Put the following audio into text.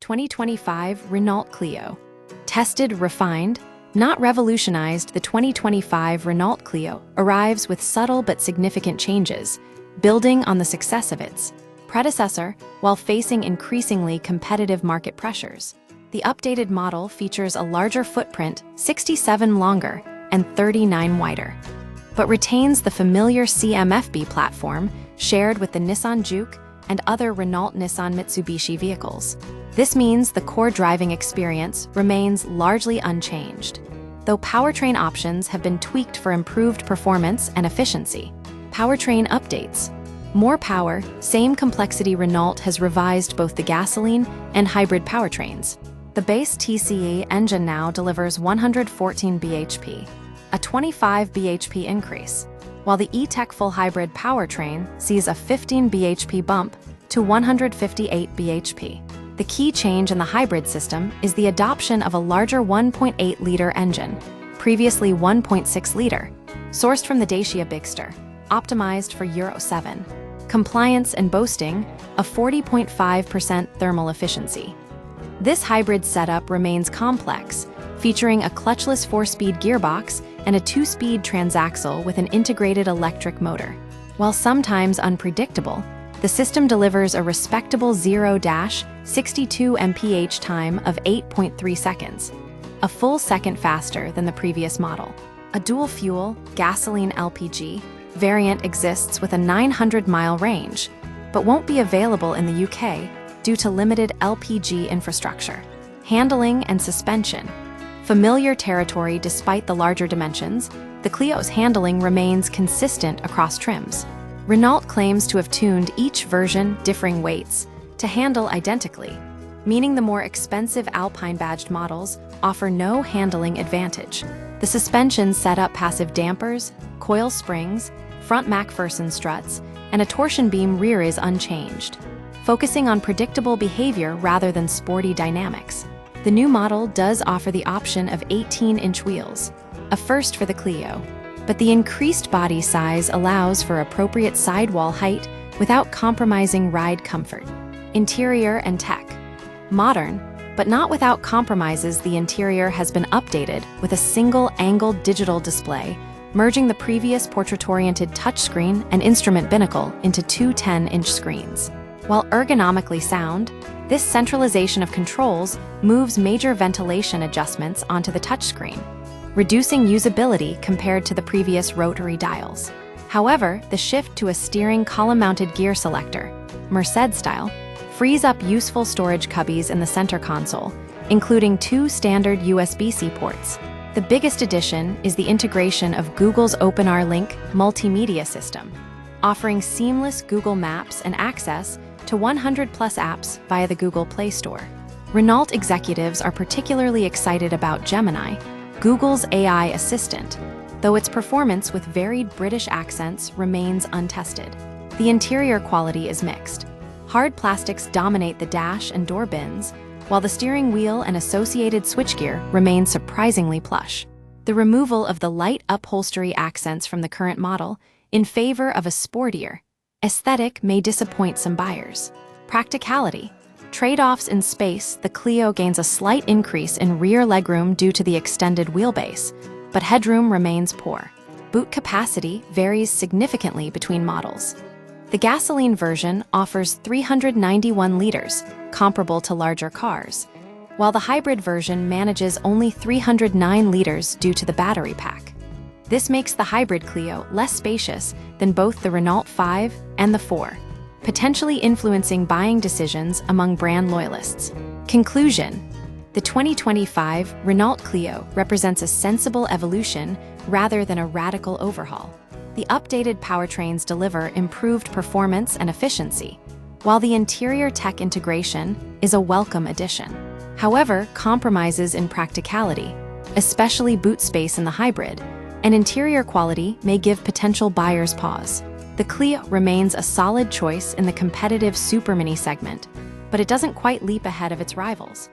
2025 Renault Clio. Tested, refined, not revolutionized, the 2025 Renault Clio arrives with subtle but significant changes, building on the success of its predecessor while facing increasingly competitive market pressures. The updated model features a larger footprint, 67 longer and 39 wider, but retains the familiar CMFB platform shared with the Nissan Juke and other Renault-Nissan-Mitsubishi vehicles. This means the core driving experience remains largely unchanged, though powertrain options have been tweaked for improved performance and efficiency. Powertrain updates. More power, same complexity. Renault has revised both the gasoline and hybrid powertrains. The base TCE engine now delivers 114 bhp, a 25 bhp increase, while the E-Tech full hybrid powertrain sees a 15 bhp bump to 158 bhp. The key change in the hybrid system is the adoption of a larger 1.8-liter engine, previously 1.6-liter, sourced from the Dacia Bigster, optimized for Euro 7 compliance and boasting a 40.5% thermal efficiency. This hybrid setup remains complex, featuring a clutchless 4-speed gearbox and a 2-speed transaxle with an integrated electric motor. While sometimes unpredictable, the system delivers a respectable 0-62 mph time of 8.3 seconds, a full second faster than the previous model. A dual-fuel, gasoline LPG, variant exists with a 900-mile range, but won't be available in the UK due to limited LPG infrastructure. Handling and suspension. Familiar territory despite the larger dimensions, the Clio's handling remains consistent across trims. Renault claims to have tuned each version, differing weights, to handle identically, meaning the more expensive Alpine-badged models offer no handling advantage. The suspension set up passive dampers, coil springs, front MacPherson struts, and a torsion beam rear is unchanged, focusing on predictable behavior rather than sporty dynamics. The new model does offer the option of 18-inch wheels, a first for the Clio, but the increased body size allows for appropriate sidewall height without compromising ride comfort. Interior and tech. Modern, but not without compromises. The interior has been updated with a single-angled digital display, merging the previous portrait-oriented touchscreen and instrument binnacle into two 10-inch screens. While ergonomically sound, this centralization of controls moves major ventilation adjustments onto the touchscreen, reducing usability compared to the previous rotary dials. However, the shift to a steering column-mounted gear selector, Merced style, frees up useful storage cubbies in the center console, including two standard USB-C ports. The biggest addition is the integration of Google's OpenR Link multimedia system, offering seamless Google Maps and access to 100-plus apps via the Google Play Store. Renault executives are particularly excited about Gemini, Google's AI assistant, though its performance with varied British accents remains untested. The interior quality is mixed. Hard plastics dominate the dash and door bins, while the steering wheel and associated switchgear remain surprisingly plush. The removal of the light upholstery accents from the current model in favor of a sportier aesthetic may disappoint some buyers. Practicality. Trade-offs in space. The Clio gains a slight increase in rear legroom due to the extended wheelbase, but headroom remains poor. Boot capacity varies significantly between models. The gasoline version offers 391 liters, comparable to larger cars, while the hybrid version manages only 309 liters due to the battery pack. This makes the hybrid Clio less spacious than both the Renault 5 and the 4, potentially influencing buying decisions among brand loyalists. Conclusion. The 2025 Renault Clio represents a sensible evolution rather than a radical overhaul. The updated powertrains deliver improved performance and efficiency, while the interior tech integration is a welcome addition. However, compromises in practicality, especially boot space in the hybrid, and interior quality may give potential buyers pause. The Clio remains a solid choice in the competitive supermini segment, but it doesn't quite leap ahead of its rivals.